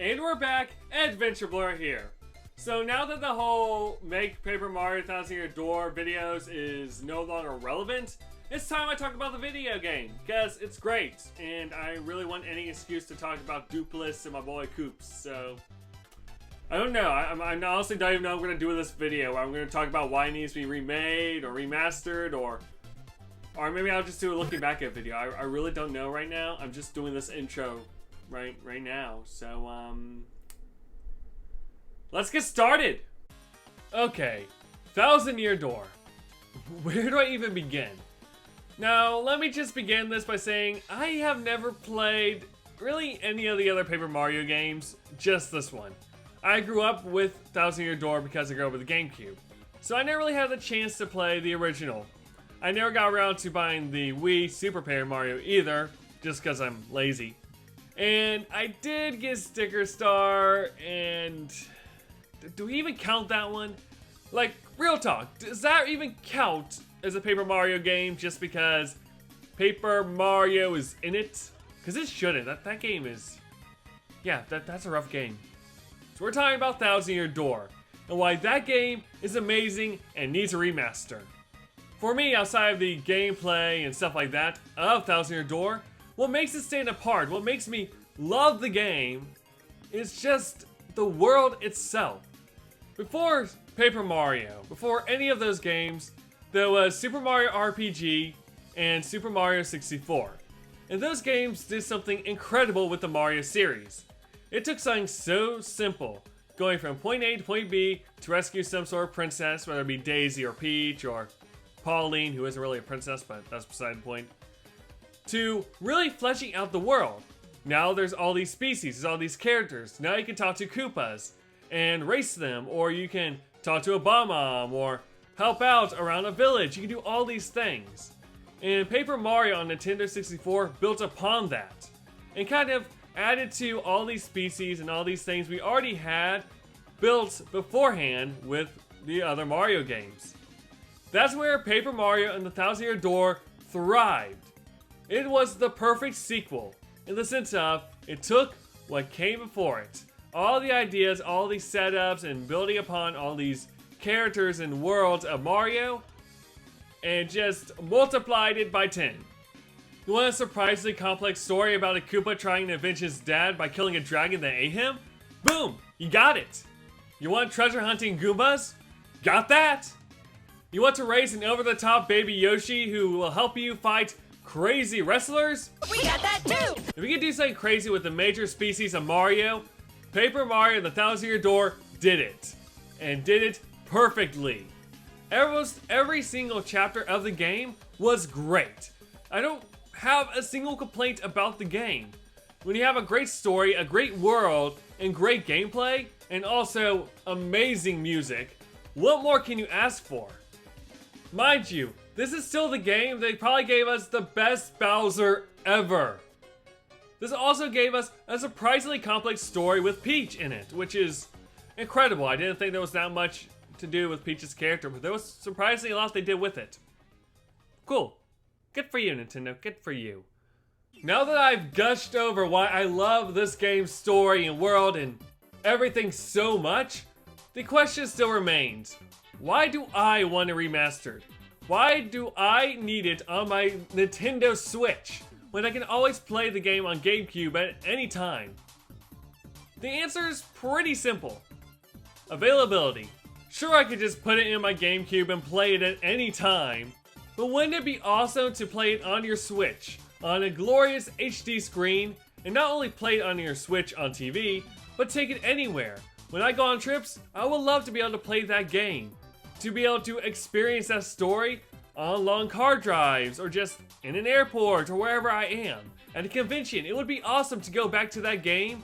And we're back, AdventureBlur here. So now that the whole Make Paper Mario Thousand Year Door videos is no longer relevant, it's time I talk about the video game, because it's great, and I really want any excuse to talk about Dupless and my boy Koops, so... I don't know, I honestly don't even know what I'm going to do with this video. I'm going to talk about why it needs to be remade, or remastered, or maybe I'll just do a looking back at video. I really don't know right now. I'm just doing this intro right now, so let's get started. Okay, Thousand Year Door. Where do I even begin? Now, let me just begin this by saying I have never played really any of the other Paper Mario games, just this one. I grew up with Thousand Year Door because I grew up with the GameCube, so I never really had the chance to play the original. I never got around to buying the Wii Super Paper Mario either, just because I'm lazy. And I did get Sticker Star, and do we even count that one? Like, real talk, does that even count as a Paper Mario game just because Paper Mario is in it? Because it shouldn't. That game is... yeah, that's a rough game. So we're talking about Thousand Year Door, and why that game is amazing and needs a remaster. For me, outside of the gameplay and stuff like that of Thousand Year Door, what makes it stand apart, what makes me love the game, is just the world itself. Before Paper Mario, before any of those games, there was Super Mario RPG and Super Mario 64. And those games did something incredible with the Mario series. It took something so simple, going from point A to point B to rescue some sort of princess, whether it be Daisy or Peach or Pauline, who isn't really a princess, but that's beside the point, to really fleshing out the world. Now there's all these species, there's all these characters. Now you can talk to Koopas and race them, or you can talk to a Bomb-Omb, or help out around a village. You can do all these things. And Paper Mario on Nintendo 64 built upon that, and kind of added to all these species and all these things we already had built beforehand with the other Mario games. That's where Paper Mario and the Thousand Year Door thrived. It was the perfect sequel, in the sense of, it took what came before it. All the ideas, all these setups, and building upon all these characters and worlds of Mario, and just multiplied it by 10. You want a surprisingly complex story about a Koopa trying to avenge his dad by killing a dragon that ate him? Boom! You got it! You want treasure hunting Goombas? Got that! You want to raise an over-the-top baby Yoshi who will help you fight crazy wrestlers? We got that too! If we can do something crazy with the major species of Mario, Paper Mario and the Thousand Year Door did it. And did it perfectly. Almost every single chapter of the game was great. I don't have a single complaint about the game. When you have a great story, a great world, and great gameplay, and also amazing music, what more can you ask for? Mind you, this is still the game that probably gave us the best Bowser ever. This also gave us a surprisingly complex story with Peach in it, which is incredible. I didn't think there was that much to do with Peach's character, but there was surprisingly a lot they did with it. Cool. Good for you, Nintendo. Good for you. Now that I've gushed over why I love this game's story and world and everything so much, the question still remains. Why do I want it remastered? Why do I need it on my Nintendo Switch when I can always play the game on GameCube at any time? The answer is pretty simple. Availability. Sure, I could just put it in my GameCube and play it at any time, but wouldn't it be awesome to play it on your Switch, on a glorious HD screen, and not only play it on your Switch on TV, but take it anywhere? When I go on trips, I would love to be able to play that game, to be able to experience that story on long car drives, or just in an airport, or wherever I am. At a convention, it would be awesome to go back to that game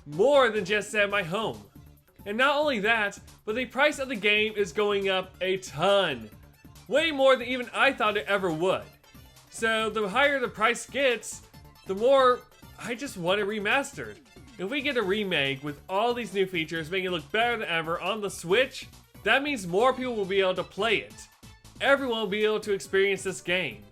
more than just at my home. And not only that, but the price of the game is going up a ton. Way more than even I thought it ever would. So the higher the price gets, the more I just want it remastered. If we get a remake with all these new features making it look better than ever on the Switch, that means more people will be able to play it. Everyone will be able to experience this game.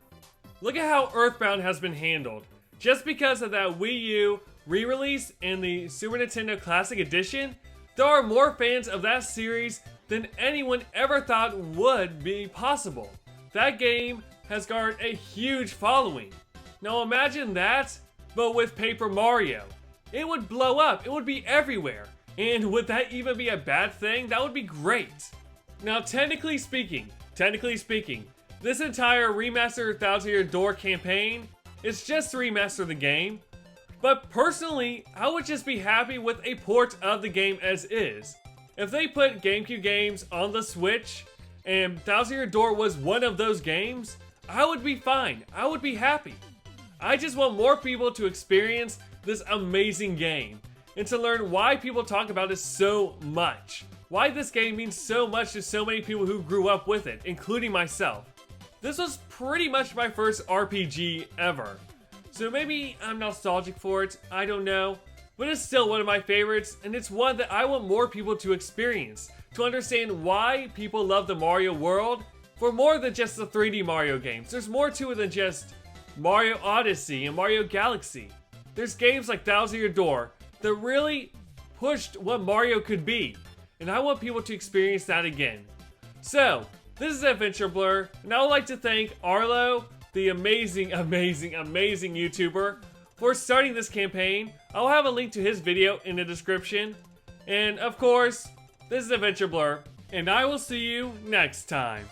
Look at how Earthbound has been handled. Just because of that Wii U re-release and the Super Nintendo Classic Edition, there are more fans of that series than anyone ever thought would be possible. That game has garnered a huge following. Now imagine that, but with Paper Mario. It would blow up, it would be everywhere. And would that even be a bad thing? That would be great. Now technically speaking, this entire Remaster 1000 Year Door campaign is just to remaster the game. But personally, I would just be happy with a port of the game as is. If they put GameCube games on the Switch, and 1000 Year Door was one of those games, I would be fine. I would be happy. I just want more people to experience this amazing game, and to learn why people talk about it so much. Why this game means so much to so many people who grew up with it, including myself. This was pretty much my first RPG ever. So maybe I'm nostalgic for it, I don't know. But it's still one of my favorites, and it's one that I want more people to experience. To understand why people love the Mario world for more than just the 3D Mario games. There's more to it than just Mario Odyssey and Mario Galaxy. There's games like 1000 Year Door that really pushed what Mario could be. And I want people to experience that again. So, this is AdventureBlur, and I would like to thank Arlo, the amazing YouTuber, for starting this campaign. I'll have a link to his video in the description. And of course, this is AdventureBlur, and I will see you next time.